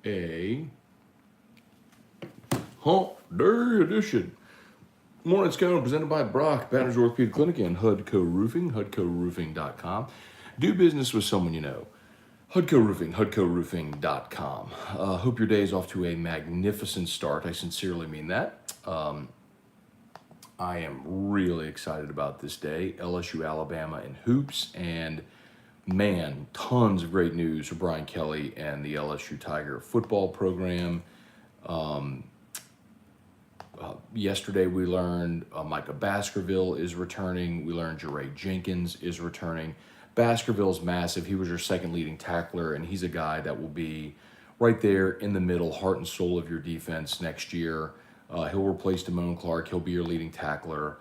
a Hump Day edition. Morning Scone presented by Brock, Banner's Orthopedic Clinic, and Hudco Roofing, HudcoRoofing.com. Do business with someone you know. Hudco Roofing, HudcoRoofing.com. Hope your day is off to a magnificent start. I sincerely mean that. I am really excited about this day. LSU, Alabama in hoops, and man, tons of great news for Brian Kelly and the LSU Tiger football program. Yesterday we learned Micah Baskerville is returning. We learned Jeray Jenkins is returning. Baskerville's massive. He was your second leading tackler, and he's a guy that will be right there in the middle, heart and soul of your defense next year. He'll replace Damone Clark. He'll be your leading tackler.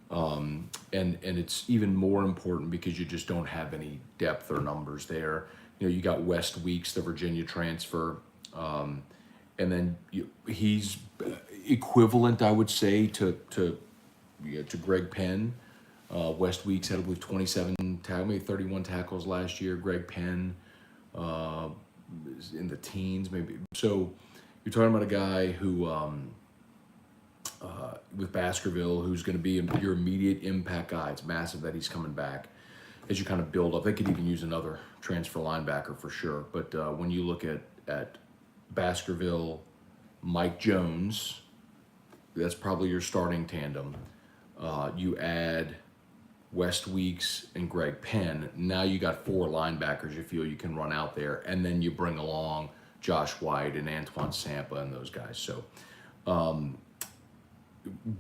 And it's even more important because you just don't have any depth or numbers there. You know, you got West Weeks, the Virginia transfer, and then he's equivalent, I would say, to Greg Penn. West Weeks had, I believe, 27 tackles, maybe 31 tackles last year. Greg Penn is in the teens, maybe. So you're talking about a guy who, with Baskerville, who's going to be your immediate impact guy. It's massive that he's coming back as you kind of build up. They could even use another transfer linebacker for sure. But when you look at Baskerville, Mike Jones, that's probably your starting tandem. You add West Weeks and Greg Penn. Now you got four linebackers you feel you can run out there, and then you bring along Josh White and Antoine Sampa and those guys. So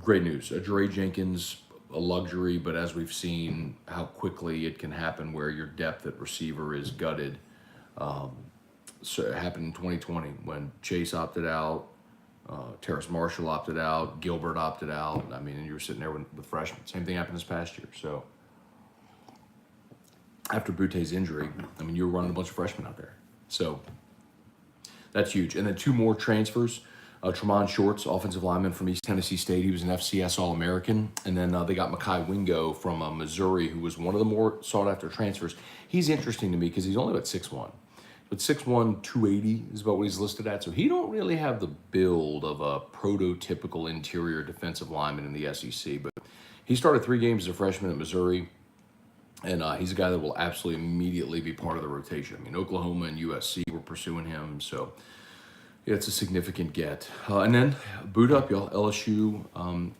great news. Jeray Jenkins, a luxury, but as we've seen how quickly it can happen where your depth at receiver is gutted. So it happened in 2020 when Chase opted out, Terrace Marshall opted out, Gilbert opted out. I mean, and you were sitting there with freshmen. Same thing happened this past year. So after Butte's injury, I mean, you were running a bunch of freshmen out there. So that's huge. And then two more transfers. Tremont Shorts, offensive lineman from East Tennessee State. He was an FCS All-American. And then they got Mekhi Wingo from Missouri, who was one of the more sought-after transfers. He's interesting to me because he's only about 6'1". But 6'1", 280 is about what he's listed at. So he don't really have the build of a prototypical interior defensive lineman in the SEC. But he started 3 games as a freshman at Missouri. And he's a guy that will absolutely immediately be part of the rotation. I mean, Oklahoma and USC were pursuing him. So yeah, it's a significant get. And then boot up, y'all. LSU,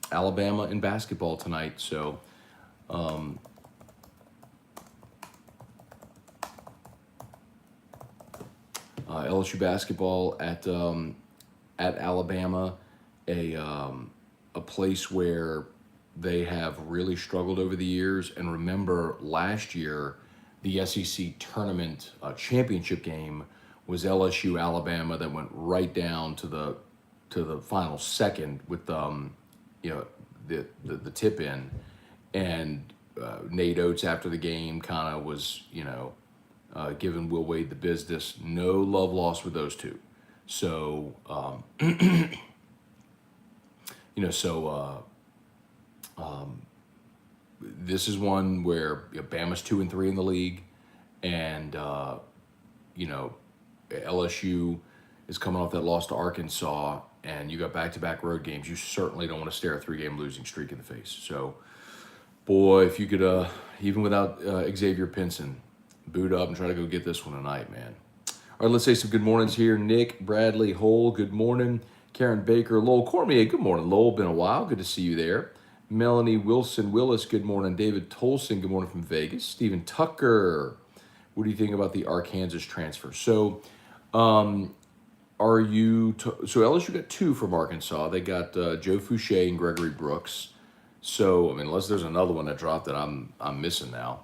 Alabama in basketball tonight. So LSU basketball at Alabama, a place where they have really struggled over the years. And remember, last year, the SEC tournament championship game was LSU Alabama that went right down to the final second with the tip in, and Nate Oates after the game kind of was giving Will Wade the business. No love lost with those two. So, this is one where Bama's 2-3 in the league, and LSU is coming off that loss to Arkansas, and you got back-to-back road games. You certainly don't want to stare a 3-game losing streak in the face. So, boy, if you could, even without Xavier Pinson, boot up and try to go get this one tonight, man. All right, let's say some good mornings here. Nick, Bradley, Hole, good morning. Karen Baker, Lowell Cormier, good morning. Lowell, been a while. Good to see you there. Melanie Wilson Willis, good morning. David Tolson, good morning from Vegas. Stephen Tucker, what do you think about the Arkansas transfer? So, so LSU got 2 from Arkansas. They got Joe Fouché and Gregory Brooks. So, I mean, unless there's another one that dropped that I'm missing now.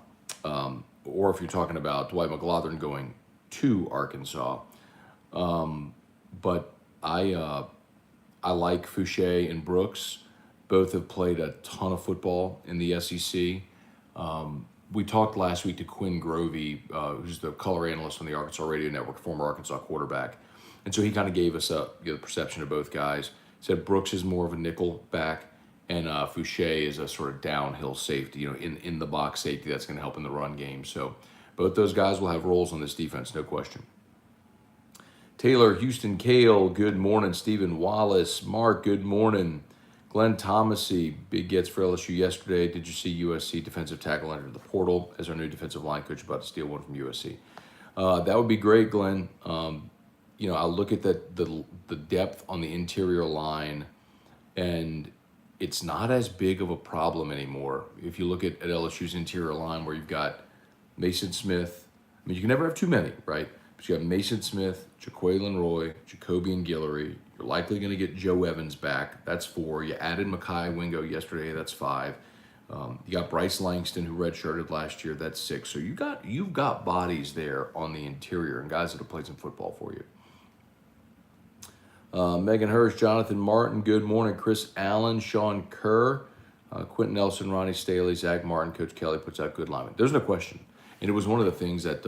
Or if you're talking about Dwight McGlothern going to Arkansas. But I like Fouché and Brooks. Both have played a ton of football in the SEC. We talked last week to Quinn Grovey, who's the color analyst on the Arkansas Radio Network, former Arkansas quarterback. And so he kind of gave us the perception of both guys. Said Brooks is more of a nickel back, and Fouché is a sort of downhill safety, in the box safety that's going to help in the run game. So both those guys will have roles on this defense, no question. Taylor Houston Kale, good morning. Stephen Wallace. Mark, good morning. Glenn Thomasy, big gets for LSU yesterday. Did you see USC defensive tackle enter the portal as our new defensive line coach about to steal one from USC? That would be great, Glenn. I look at the depth on the interior line, and it's not as big of a problem anymore. If you look at LSU's interior line, where you've got Mason Smith, I mean, you can never have too many, right? But you have Mason Smith, Jaquaylin Roy, Jacoby and Guillory. You're likely going to get Joe Evans back. That's 4. You added Makai Wingo yesterday. That's 5. You got Bryce Langston, who redshirted last year. That's 6. So you've got bodies there on the interior and guys that have played some football for you. Megan Hirsch, Jonathan Martin, good morning. Chris Allen, Sean Kerr, Quentin Nelson, Ronnie Staley, Zach Martin, Coach Kelly puts out good linemen. There's no question. And it was one of the things that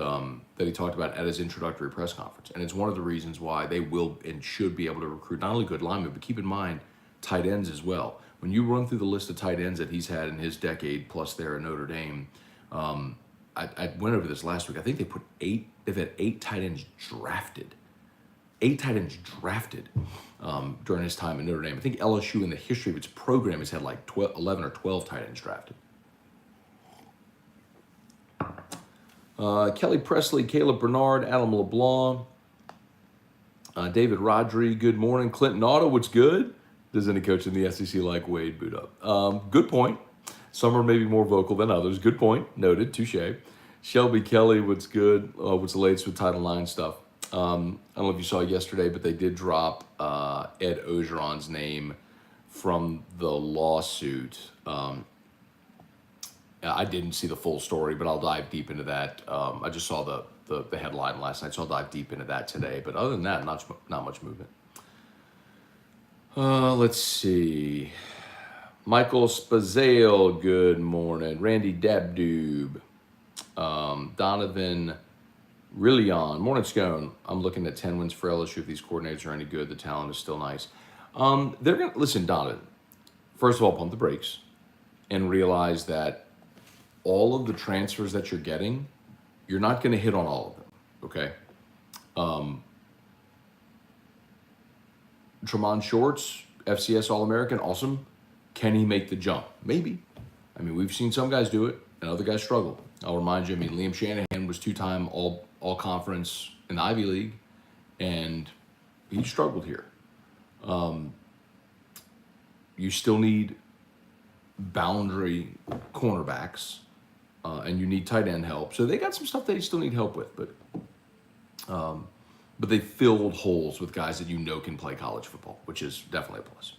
he talked about at his introductory press conference. And it's one of the reasons why they will and should be able to recruit not only good linemen, but keep in mind tight ends as well. When you run through the list of tight ends that he's had in his decade plus there at Notre Dame, I went over this last week. I think they've had 8 tight ends drafted. 8 tight ends drafted during his time at Notre Dame. I think LSU in the history of its program has had like 11 or 12 tight ends drafted. Kelly Presley, Caleb Bernard, Adam LeBlanc, David Rodri, good morning. Clinton Otto, what's good? Does any coach in the SEC like Wade boot up? Good point. Some are maybe more vocal than others. Good point. Noted. Touche. Shelby Kelly, what's good? What's the latest with Title IX stuff? I don't know if you saw yesterday, but they did drop Ed Ogeron's name from the lawsuit. I didn't see the full story, but I'll dive deep into that. I just saw the headline last night, so I'll dive deep into that today. But other than that, not much movement. Let's see. Michael Spazale, good morning. Randy Dabdoob. Donovan Rillion. Morning, Scone. I'm looking at 10 wins for LSU. If these coordinators are any good, the talent is still nice. They're going to, listen, Donovan, first of all, pump the brakes and realize that all of the transfers that you're getting, you're not going to hit on all of them, okay? Tremont Shorts, FCS All-American, awesome. Can he make the jump? Maybe. I mean, we've seen some guys do it, and other guys struggle. I'll remind you, Liam Shanahan was 2-time all-conference in the Ivy League, and he struggled here. You still need boundary cornerbacks, and you need tight end help. So they got some stuff they still need help with, but they filled holes with guys that can play college football, which is definitely a plus.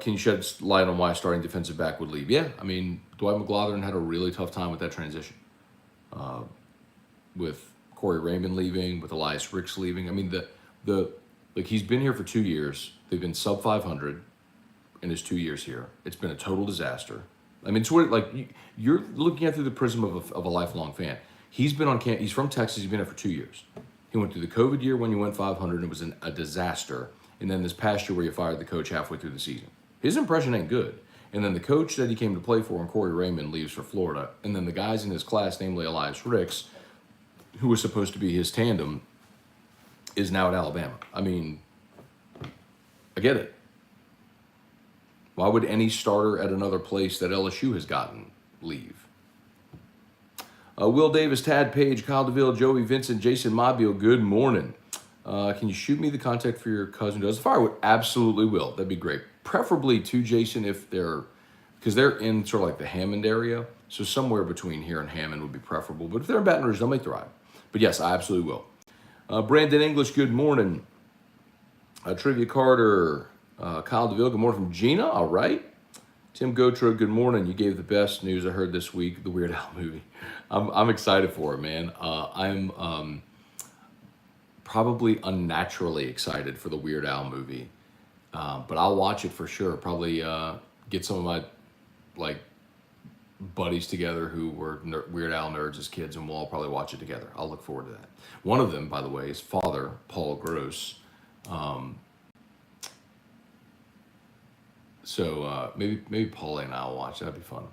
Can you shed light on why a starting defensive back would leave? Yeah, Dwight McGlothern had a really tough time with that transition. With Corey Raymond leaving, with Elias Ricks leaving. He's been here for 2 years. They've been sub 500 in his 2 years here. It's been a total disaster. It's what you're looking at through the prism of a lifelong fan. He's been on camp. He's from Texas. He's been there for 2 years. He went through the COVID year when you went 500, and it was a disaster. And then this past year where you fired the coach halfway through the season. His impression ain't good. And then the coach that he came to play for, and Corey Raymond, leaves for Florida. And then the guys in his class, namely Elias Ricks, who was supposed to be his tandem, is now at Alabama. I get it. Why would any starter at another place that LSU has gotten leave? Will Davis, Tad Page, Kyle DeVille, Joey Vincent, Jason Mobile, good morning. Can you shoot me the contact for your cousin who does the firewood? Absolutely will. That'd be great. Preferably to Jason because they're in sort of like the Hammond area. So somewhere between here and Hammond would be preferable. But if they're in Baton Rouge, they'll make the ride. But yes, I absolutely will. Brandon English, good morning. Trivia Carter, Kyle DeVille, good morning from Gina. All right. Tim Gotro, good morning. You gave the best news I heard this week, the Weird Al movie. I'm excited for it, man. I'm probably unnaturally excited for the Weird Al movie, but I'll watch it for sure. Probably get some of my buddies together who were Weird Al nerds as kids, and we'll all probably watch it together. I'll look forward to that. One of them, by the way, is father Paul Gross. So maybe Paulie and I will watch. That'd be fun.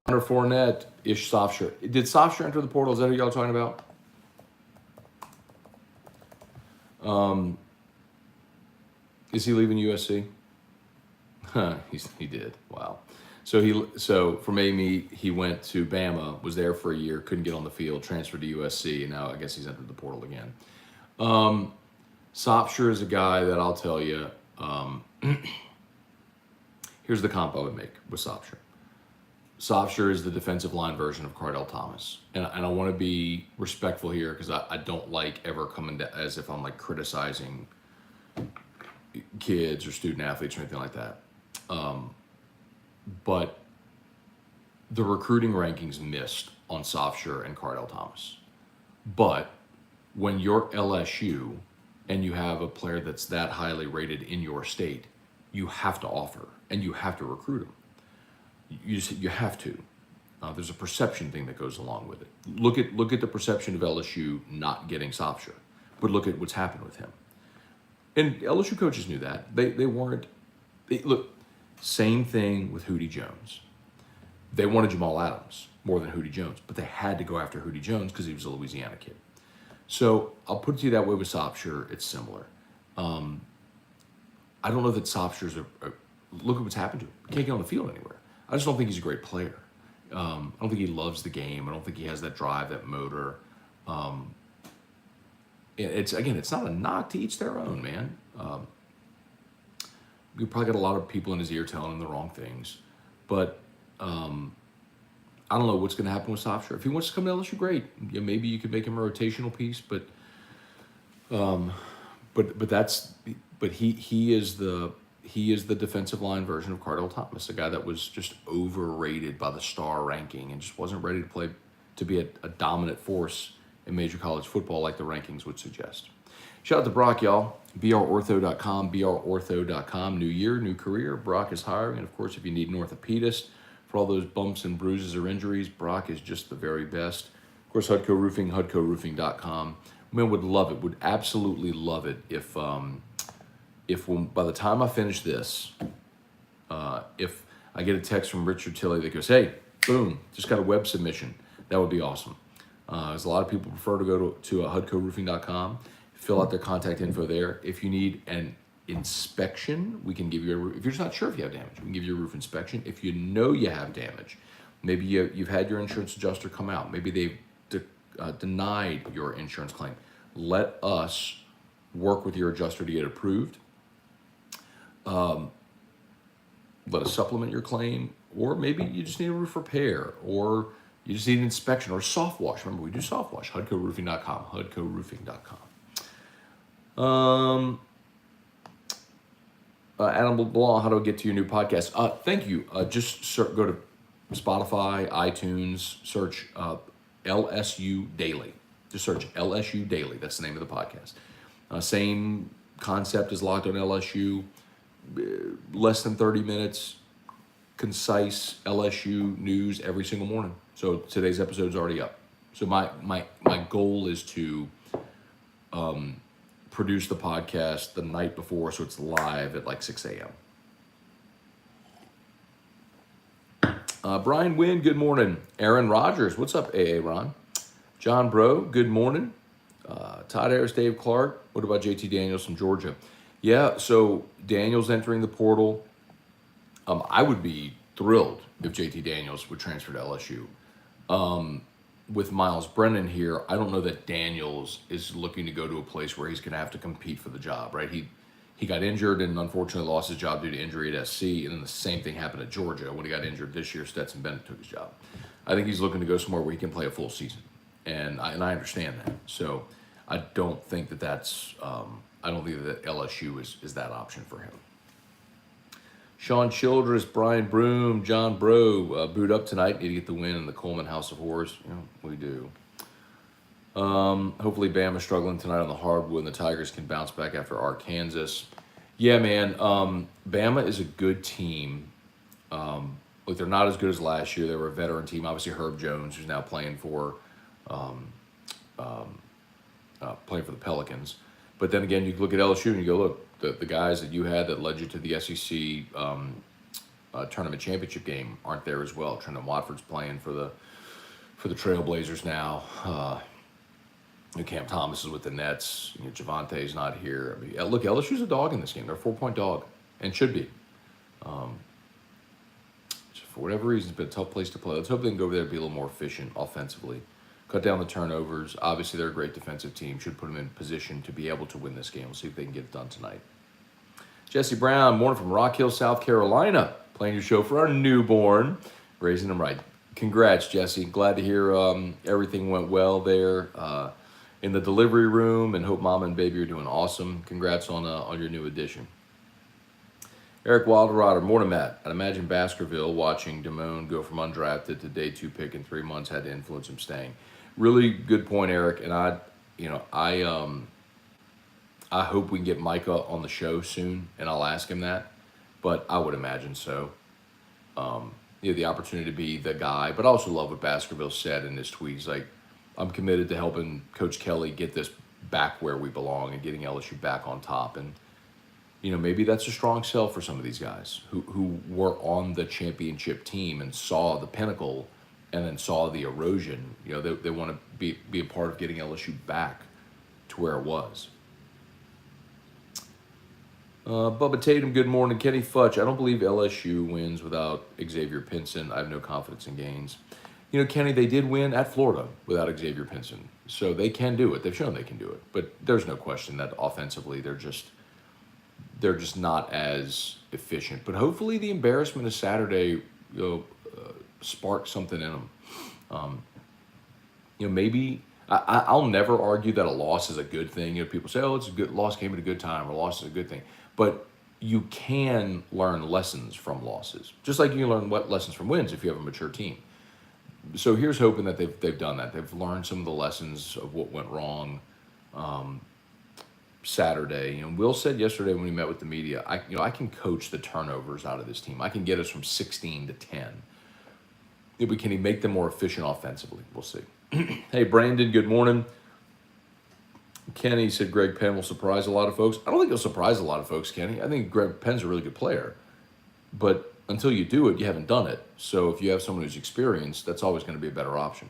Hunter Fournette, Ish Sofsher. Did Sofsher enter the portal? Is that who y'all talking about? Is he leaving USC? He did. Wow. So from Amy, he went to Bama, was there for a year, couldn't get on the field, transferred to USC, and now I guess he's entered the portal again. Sopsher is a guy that I'll tell you. Here's the comp I would make with Sopsher. Sopsher is the defensive line version of Cardell Thomas, and I want to be respectful here because I don't like ever coming to as if I'm like criticizing kids or student athletes or anything like that. But the recruiting rankings missed on Sofsher and Cardell Thomas. But when you're LSU and you have a player that's that highly rated in your state, you have to offer and you have to recruit him. You have to. There's a perception thing that goes along with it. Look at the perception of LSU not getting Sofsher, but look at what's happened with him. And LSU coaches knew that. They weren't. Look, same thing with Hootie Jones. They wanted Jamal Adams more than Hootie Jones, but they had to go after Hootie Jones because he was a Louisiana kid. So I'll put it to you that way with Sopsher. It's similar. I don't know that Sopsher's look at what's happened to him. He can't get on the field anywhere. I just don't think he's a great player. I don't think he loves the game. I don't think he has that drive, that motor. It's not a knock, to each their own, man. You probably got a lot of people in his ear telling him the wrong things, but I don't know what's going to happen with Sopsher. If he wants to come to LSU, great. Yeah, maybe you could make him a rotational piece, but he is the defensive line version of Cardell Thomas, a guy that was just overrated by the star ranking and just wasn't ready to be a dominant force in major college football like the rankings would suggest. Shout out to Brock, y'all. brortho.com, brortho.com. New year, new career. Brock is hiring. And, of course, if you need an orthopedist for all those bumps and bruises or injuries, Brock is just the very best. Of course, Hudco Roofing, hudcoroofing.com. Man, would love it, would absolutely love it if by the time I finish this, if I get a text from Richard Tilley that goes, hey, boom, just got a web submission, that would be awesome. There's a lot of people prefer to go to hudcoroofing.com, fill out their contact info there. If you need an inspection, we can give you if you're just not sure if you have damage, we can give you a roof inspection. If you know you have damage, maybe you've had your insurance adjuster come out, maybe they've denied your insurance claim, let us work with your adjuster to get approved. Let us supplement your claim, or maybe you just need a roof repair, or you just need an inspection or a soft wash. Remember, we do soft wash. hudcoroofing.com, hudcoroofing.com. Adam LeBlanc, how do I get to your new podcast? Thank you. Just go to Spotify, iTunes, search LSU Daily. Just search LSU Daily. That's the name of the podcast. Same concept as Locked on LSU. Less than 30 minutes, concise LSU news every single morning. So today's episode's already up. So my goal is to produce the podcast the night before, so it's live at like 6 a.m. Brian Wynn, good morning. Aaron Rogers, what's up, AA Ron? John Bro, good morning. Todd Harris, Dave Clark, what about JT Daniels from Georgia? Yeah, so Daniels entering the portal. I would be thrilled if JT Daniels would transfer to LSU. With Miles Brennan here, I don't know that Daniels is looking to go to a place where he's going to have to compete for the job, right? He got injured and unfortunately lost his job due to injury at SC, and then the same thing happened at Georgia. When he got injured this year, Stetson Bennett took his job. I think he's looking to go somewhere where he can play a full season, and I understand that. So I don't think that's I don't think that LSU is that option for him. Sean Childress, Brian Broom, John Bro, boot up tonight. Need to get the win in the Coleman House of Horrors. You know, we do. Hopefully Bama's struggling tonight on the hardwood and the Tigers can bounce back after Arkansas. Yeah, man. Bama is a good team. Look, they're not as good as last year. They were a veteran team. Obviously, Herb Jones, who's now playing for the Pelicans. But then again, you look at LSU and you go, look, the guys that you had that led you to the SEC tournament championship game aren't there as well. Trendon Watford's playing for the Trailblazers now. Cam Thomas is with the Nets. Javante's not here. I mean, look, LSU's a dog in this game. They're a 4-point dog, and should be. For whatever reason, it's been a tough place to play. Let's hope they can go over there and be a little more efficient offensively. Cut down the turnovers. Obviously, they're a great defensive team. Should put them in position to be able to win this game. We'll see if they can get it done tonight. Jesse Brown, morning from Rock Hill, South Carolina. Playing your show for our newborn. Raising them right. Congrats, Jesse. Glad to hear everything went well there in the delivery room, and hope mom and baby are doing awesome. Congrats on your new addition. Eric Wilderrotter, morning, Matt. I'd imagine Baskerville watching Damone go from undrafted to day 2 pick in 3 months had to influence him staying. Really good point, Eric. And I hope we can get Micah on the show soon, and I'll ask him that. But I would imagine so. The opportunity to be the guy. But I also love what Baskerville said in his tweet. He's like, I'm committed to helping Coach Kelly get this back where we belong and getting LSU back on top. And maybe that's a strong sell for some of these guys who were on the championship team and saw the pinnacle and then saw the erosion. They want to be a part of getting LSU back to where it was. Bubba Tatum, good morning. Kenny Futch, I don't believe LSU wins without Xavier Pinson. I have no confidence in Gaines. Kenny, they did win at Florida without Xavier Pinson. So they can do it. They've shown they can do it. But there's no question that offensively they're just not as efficient. But hopefully the embarrassment of Saturday, sparked something in them. Maybe I'll never argue that a loss is a good thing. People say, "Oh, it's a good loss came at a good time," or "Loss is a good thing." But you can learn lessons from losses, just like you can learn lessons from wins if you have a mature team. So here's hoping that they've done that. They've learned some of the lessons of what went wrong. Saturday, Will said yesterday when we met with the media, I can coach the turnovers out of this team. I can get us from 16 to 10. But can he make them more efficient offensively? We'll see. Hey, Brandon, good morning. Kenny said Greg Penn will surprise a lot of folks. I don't think he'll surprise a lot of folks, Kenny. I think Greg Penn's a really good player. But until you do it, you haven't done it. So if you have someone who's experienced, that's always going to be a better option.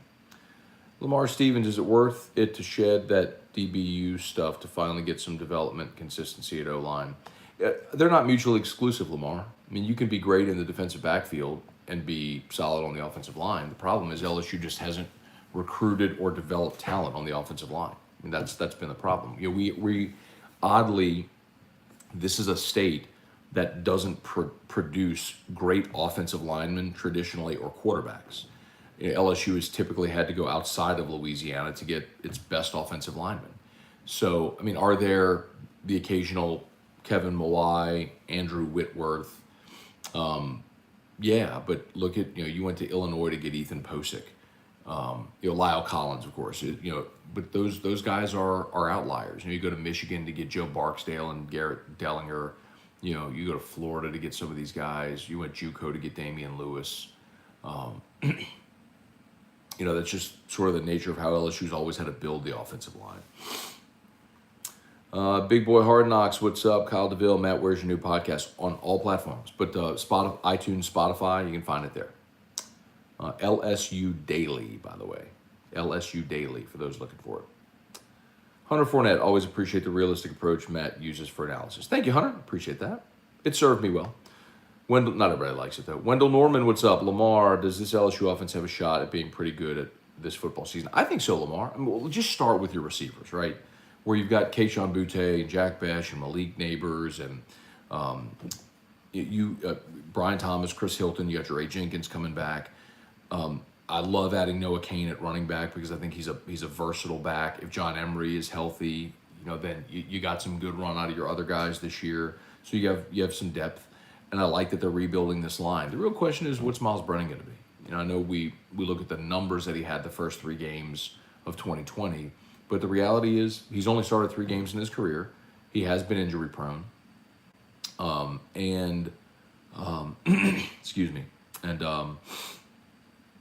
Lamar Stevens, is it worth it to shed that DBU stuff to finally get some development consistency at O-line? They're not mutually exclusive, Lamar. I mean, you can be great in the defensive backfield and be solid on the offensive line. The problem is LSU just hasn't recruited or developed talent on the offensive line. I mean, that's been the problem. We oddly, this is a state that doesn't produce great offensive linemen traditionally or quarterbacks. LSU has typically had to go outside of Louisiana to get its best offensive linemen. So, I mean, are there the occasional Kevin Mawai, Andrew Whitworth? Yeah, but look at, you went to Illinois to get Ethan Posick. Lyle Collins, of course. But those guys are outliers. You go to Michigan to get Joe Barksdale and Garrett Dellinger. You go to Florida to get some of these guys. You went JUCO to get Damian Lewis. That's just sort of the nature of how LSU's always had to build the offensive line. Big Boy Hard Knocks, what's up? Kyle DeVille, Matt, where's your new podcast? On all platforms. But iTunes, Spotify, you can find it there. LSU Daily, by the way. LSU Daily, for those looking for it. Hunter Fournette, always appreciate the realistic approach Matt uses for analysis. Thank you, Hunter. Appreciate that. It served me well. Wendell, not everybody likes it, though. Wendell Norman, what's up? Lamar, does this LSU offense have a shot at being pretty good at this football season? I think so, Lamar. I mean, we'll just start with your receivers, right? Where you've got Kayshon Boutte and Jack Besh and Malik Neighbors and Brian Thomas, Chris Hilton. You got Ray Jenkins coming back. I love adding Noah Cain at running back because I think he's a versatile back. If John Emery is healthy, then you got some good run out of your other guys this year. So you have some depth, and I like that they're rebuilding this line. The real question is, what's Miles Brennan going to be? I know we look at the numbers that he had the first 3 games of 2020, but the reality is he's only started 3 games in his career. He has been injury prone, excuse me, and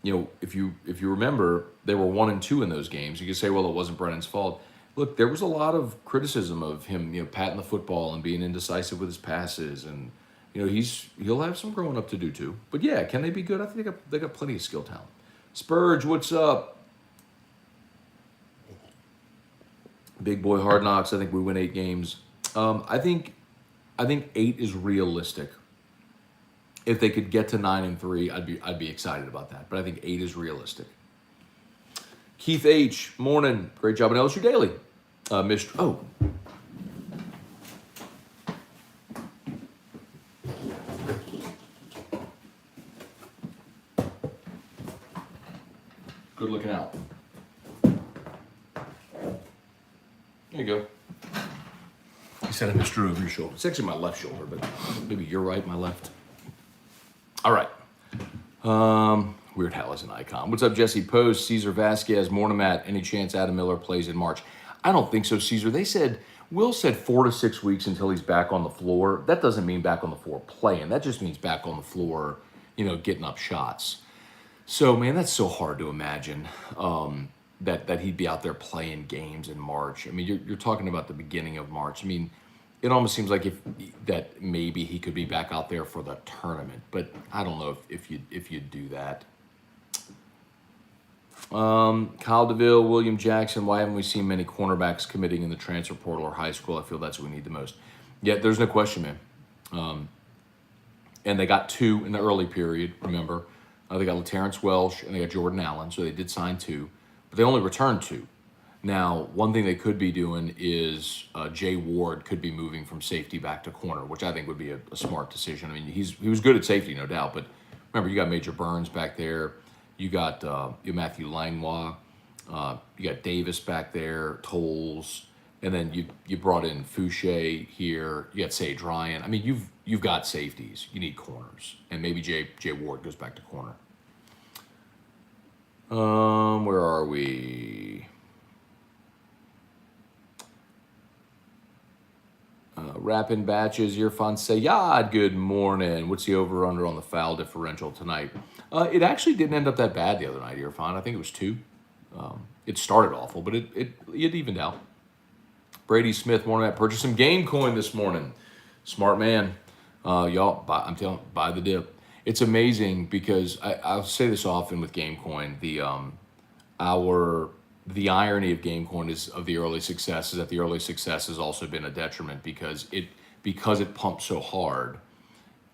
if you remember, they were 1-2 in those games. You could say, well, it wasn't Brennan's fault. Look, there was a lot of criticism of him, patting the football and being indecisive with his passes, and he'll have some growing up to do too. But yeah, can they be good? I think they got plenty of skill talent. Spurge, what's up? Big boy Hard Knocks. I think we win 8 games. I think 8 is realistic. If they could get to 9-3, I'd be excited about that. But I think 8 is realistic. Keith H, morning. Great job on LSU Daily. Good looking out. There you go. You said I misdrew over your shoulder. It's actually my left shoulder, but maybe you're right, my left. All right. Weird Hal is an icon. What's up, Jesse Post? Cesar Vasquez, morning, Matt. Any chance Adam Miller plays in March? I don't think so, Cesar. Will said 4 to 6 weeks until he's back on the floor. That doesn't mean back on the floor playing. That just means back on the floor, getting up shots. So, man, that's so hard to imagine that he'd be out there playing games in March. I mean, you're talking about the beginning of March. I mean, it almost seems like that maybe he could be back out there for the tournament, but I don't know if you'd do that. Kyle DeVille, William Jackson, why haven't we seen many cornerbacks committing in the transfer portal or high school? I feel that's what we need the most. Yeah, there's no question, man. And they got 2 in the early period, remember. They got Terrence Welsh and they got Jordan Allen, so they did sign 2. But they only returned 2. Now, one thing they could be doing is Jay Ward could be moving from safety back to corner, which I think would be a smart decision. I mean, he was good at safety, no doubt. But remember, you got Major Burns back there. You got Matthew Langlois. You got Davis back there, Tolles. And then you brought in Fouché here. You got Sage Ryan. I mean, you've got safeties. You need corners. And maybe Jay Ward goes back to corner. Where are we? Rapping Batches, Irfan Sayad, good morning. What's the over-under on the foul differential tonight? It actually didn't end up that bad the other night, Irfan. I think it was 2. It started awful, but it evened out. Brady Smith, morning. I purchased some game coin this morning. Smart man. Y'all, I'm telling you, buy the dip. It's amazing because I'll say this often with game coin. The irony of GameCoin is of the early success is that the early success has also been a detriment because it pumped so hard,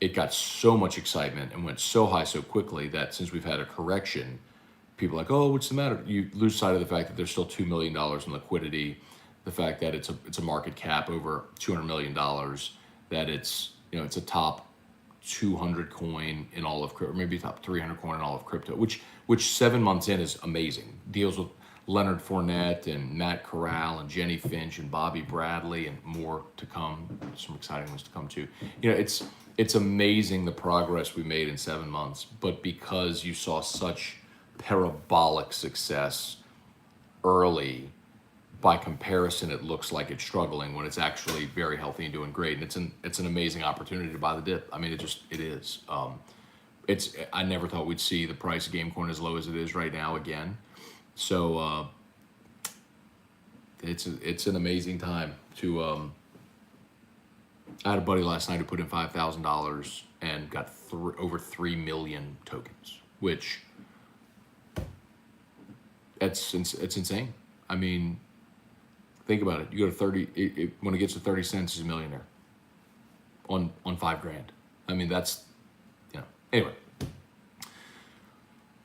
it got so much excitement and went so high so quickly that since we've had a correction, people are like, oh, what's the matter? You lose sight of the fact that there's still $2 million in liquidity, the fact that it's a market cap over $200 million, that it's a top 200 coin in all of crypto, or maybe top 300 coin in all of crypto, which 7 months in is amazing. Deals with Leonard Fournette and Matt Corral and Jenny Finch and Bobby Bradley and more to come. Some exciting ones to come too. It's amazing the progress we made in 7 months, but because you saw such parabolic success early, by comparison, it looks like it's struggling when it's actually very healthy and doing great. And it's an amazing opportunity to buy the dip. I mean, it is. I never thought we'd see the price of GameCoin as low as it is right now again. So it's an amazing time to. I had a buddy last night who put in $5,000 and got over 3 million tokens, which it's insane. I mean, think about it. You go to 30. When it gets to 30 cents, he's a millionaire. On $5,000. I mean, that's anyway.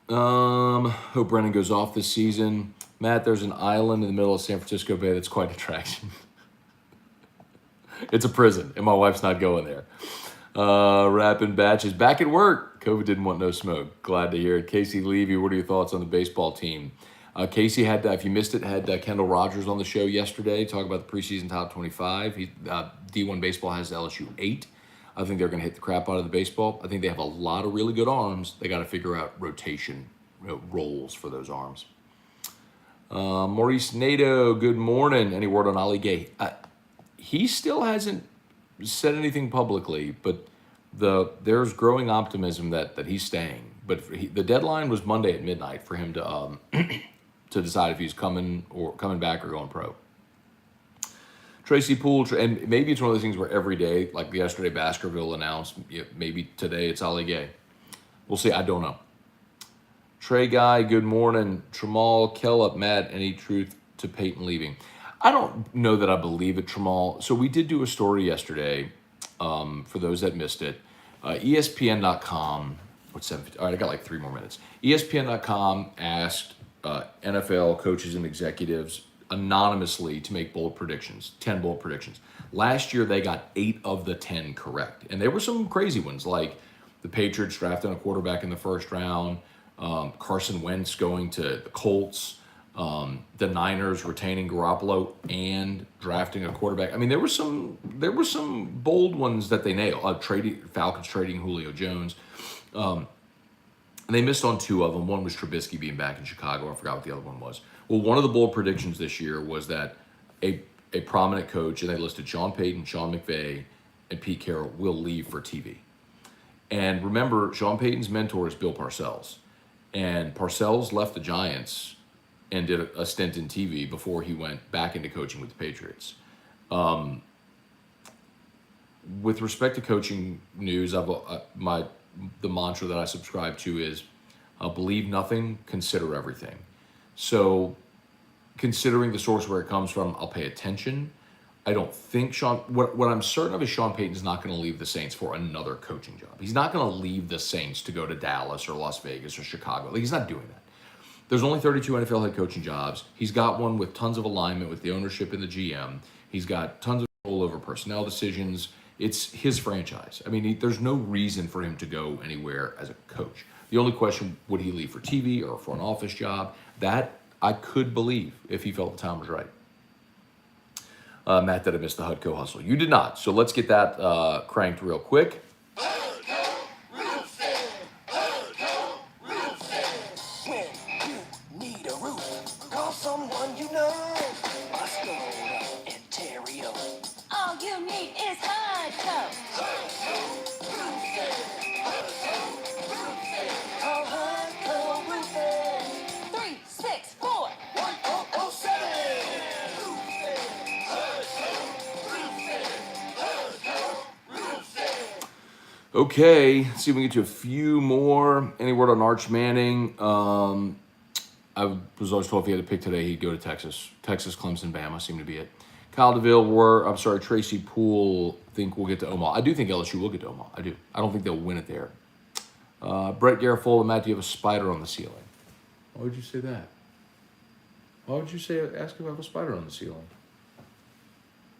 Hope Brennan goes off this season. Matt, there's an island in the middle of San Francisco Bay that's quite an attraction. It's a prison, and my wife's not going there. Rapping Batches, back at work. COVID didn't want no smoke. Glad to hear it. Casey Levy, what are your thoughts on the baseball team? Casey had, if you missed it, had Kendall Rogers on the show yesterday, talk about the preseason top 25. D1 baseball has LSU 8. I think they're going to hit the crap out of the baseball. I think they have a lot of really good arms. They got to figure out rotation roles for those arms. Maurice Nato, good morning. Any word on Ali Gay? He still hasn't said anything publicly, but there's growing optimism that he's staying. But the deadline was Monday at midnight for him to to decide if he's coming back or going pro. Tracy Poole, and maybe it's one of those things where every day, like yesterday, Baskerville announced, maybe today it's Ali Gay. We'll see. I don't know. Trey Guy, good morning. Tramal, Kellup, Matt, any truth to Peyton leaving? I don't know that I believe it, Tramal. So we did do a story yesterday, for those that missed it. ESPN.com, what's 7:50? All right, I got like 3 more minutes. ESPN.com asked NFL coaches and executives anonymously to make bold predictions, 10 bold predictions. Last year, they got 8 of the 10 correct. And there were some crazy ones, like the Patriots drafting a quarterback in the first round, Carson Wentz going to the Colts, the Niners retaining Garoppolo and drafting a quarterback. I mean, there were some bold ones that they nailed. Falcons trading Julio Jones. And they missed on 2 of them. One was Trubisky being back in Chicago. I forgot what the other one was. Well, one of the bold predictions this year was that a prominent coach, and they listed Sean Payton, Sean McVay, and Pete Carroll, will leave for TV. And remember, Sean Payton's mentor is Bill Parcells. And Parcells left the Giants and did a stint in TV before he went back into coaching with the Patriots. With respect to coaching news, the mantra that I subscribe to is believe nothing, consider everything. So considering the source where it comes from, I'll pay attention. I don't think what I'm certain of is Sean Payton's not going to leave the Saints for another coaching job. He's not going to leave the Saints to go to Dallas or Las Vegas or Chicago. Like, he's not doing that. There's only 32 NFL head coaching jobs. He's got one with tons of alignment with the ownership and the GM. He's got tons of control over personnel decisions. It's his franchise. I mean, there's no reason for him to go anywhere as a coach. The only question, would he leave for TV or for an office job? That I could believe if he felt the time was right. Matt, that I missed the Hudco hustle. You did not. So let's get that cranked real quick. Okay, let's see if we can get to a few more. Any word on Arch Manning? I was always told if he had to pick today, he'd go to Texas. Texas, Clemson, Bama seemed to be it. Kyle DeVille, Tracy Poole think we'll get to Omaha. I do think LSU will get to Omaha. I do. I don't think they'll win it there. Brett Garofolo, Matt, do you have a spider on the ceiling? Why would you say that? Why would you ask if I have a spider on the ceiling?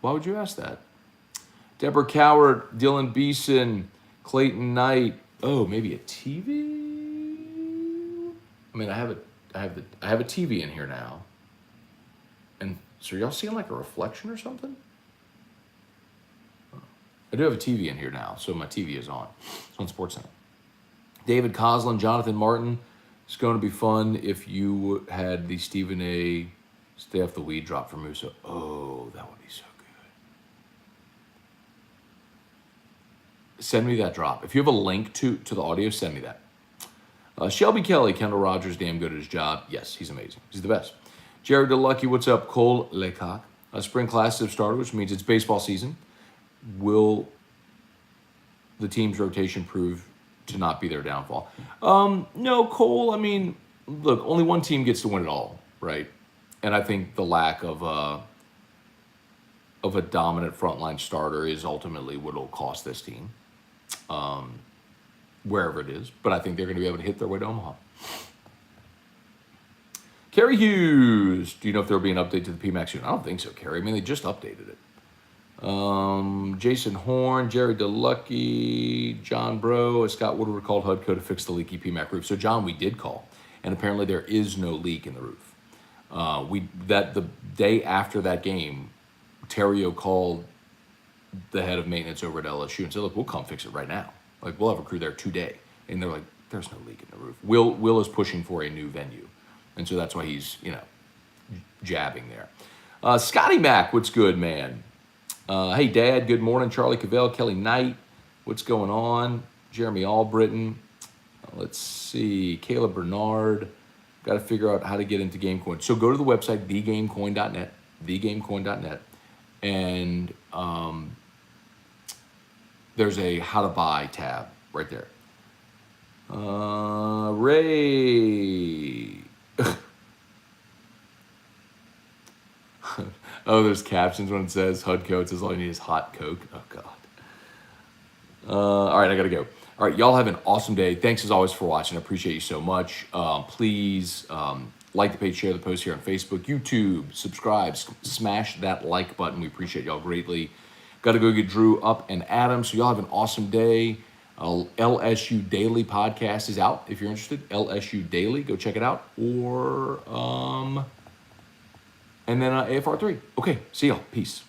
Why would you ask that? Deborah Coward, Dylan Beeson, Clayton Knight. Oh, maybe a TV? I mean, I have a TV in here now. And so y'all seeing like a reflection or something? I do have a TV in here now, so my TV is on. It's on SportsCenter. David Coslin, Jonathan Martin. It's going to be fun if you had the Stephen A. Stay Off the Weed drop from Musa. Oh, that would be so good. Send me that drop. If you have a link to the audio, send me that. Shelby Kelly, Kendall Rogers, damn good at his job. Yes, he's amazing. He's the best. Jared DeLucky, what's up? Cole Lecoq. Spring classes have started, which means it's baseball season. Will the team's rotation prove to not be their downfall? No, Cole, I mean, look, only one team gets to win it all, right? And I think the lack of a dominant frontline starter is ultimately what will cost this team, wherever it is. But I think they're going to be able to hit their way to Omaha. Kerry Hughes, do you know if there will be an update to the PMAX soon? I don't think so, Kerry. I mean, they just updated it. Jason Horn, Jerry DeLucky, John Bro, Scott Woodward called HUDCO to fix the leaky PMAC roof. So, John, we did call, and apparently there is no leak in the roof. The day after that game, Terrio called the head of maintenance over at LSU and said, look, we'll come fix it right now. Like, we'll have a crew there today. And they're like, there's no leak in the roof. Will is pushing for a new venue. And so that's why he's, jabbing there. Scotty Mack, what's good, man? Hey, Dad, good morning. Charlie Cavell, Kelly Knight, what's going on? Jeremy Albritton. Let's see. Caleb Bernard. Got to figure out how to get into GameCoin. So go to the website, thegamecoin.net, thegamecoin.net, and there's a how to buy tab right there. Ray. Oh, there's captions when it says HUDCO. It says all you need is hot Coke. Oh, God. All right, I got to go. All right, y'all have an awesome day. Thanks as always for watching. I appreciate you so much. Please like the page, share the post here on Facebook, YouTube, subscribe, smash that like button. We appreciate y'all greatly. Got to go get Drew up and Adam. So y'all have an awesome day. LSU Daily podcast is out if you're interested. LSU Daily, go check it out. Or and then AFR3. Okay, see y'all. Peace.